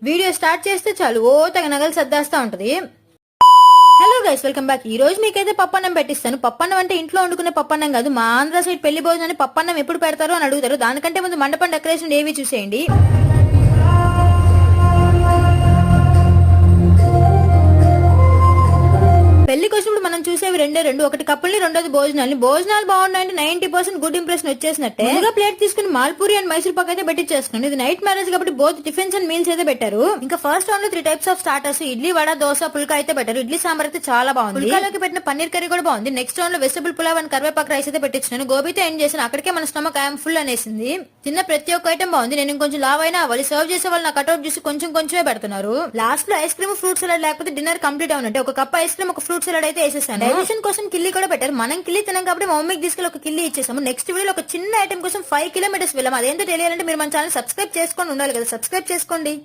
Video start చేస్తే చాలు ఓ తెగ నగలు సర్దేస్తా ఉంటది. Hello guys, welcome back. ఈ రోజు మీకైతే పప్పన్నం పెట్టిస్తాను. పప్పన్నం అంటే ఇంట్లో వండుకునే పప్పన్నం కాదు. మా ఆంధ్ర సైడ్ పెళ్లి భోజనాన్ని పప్పన్నం ఎప్పుడు పెడతారు అని అడుగుతారు. దానికంటే ముందు మండపం డెకరేషన్ ఏవి చూసేయండి. పెళ్లికి వచ్చినప్పుడు మనం చూసేవి రెండు, ఒకటి కప్పుల్ని, రెండోది భోజనాలు బాగున్నాయంటే 90% గుడ్ ఇంప్రెషన్ వచ్చేసినట్టే. ముందుగా ప్లేట్ తీసుకుని మాల్పూరి అండ్ మైసూర్ పాక్ అయితే పెట్టించేసుకోండి. ఇది నైట్ మ్యారేజ్ కాబట్టి బోత్ టిఫిన్స్ అండ్ మీల్స్ అయితే పెట్టారు. ఇంకా ఫస్ట్ రౌండ్ లో 3 types of starters, idli, vada, dosa, pulka అయితే పెట్టారు. ఇడ్లీ సాంబార్ అయితే చాలా బాగుంది. పుల్కాలోకి పెట్టిన పన్నీర్ కర్రీ కూడా బాగుంది. నెక్స్ట్ రౌండ్ లో వెజిటబుల్ పులావ్ అండ్ కరివేపాకు రైస్ అయితే పెట్టించాను. గోబీతో ఎండ్ చేసిన అక్కడికే మన స్టమక్ ఐఎమ్ ఫుల్ అనేసింది. తిన్న ప్రతి ఒక్క ఐటమ్ బాగుంది. నేను ఇంకొంచెం లావ్ అయినా వాళ్ళు సర్వ్ చేసే వాళ్ళు నా కట్అవుట్ చూసి కొంచెమే పెడుతున్నారు. లాస్ట్ లో ఐస్ క్రీమ్, ఫ్రూట్ సలాడ్ లేకపోతే డిన్నర్ కంప్లీట్ అవునంటే ఒక కప్ ఐస్ క్రీమ్, ఒక ఫ్రూట్ సలాడ్ అయితే వేసేసాను. డైజెషన్ కోసం కిల్లి కూడా పెట్టారు. మనం కిల్లి తినాం కాబట్టి మా మమ్మీకి తీసుకెళ్ళి ఒక కిల్లి ఇచ్చేసాము. నెక్స్ట్ వీడియోలో ఒక చిన్న ఐటమ్ కోసం 5 కిలోమీటర్స్ వెళ్ళాము. అదేంటో తెలియాలంటే మీరు మన ఛానల్ సబ్స్క్రైబ్ చేసుకొని ఉండాలి కదా. సబ్స్క్రైబ్ చేసుకోండి.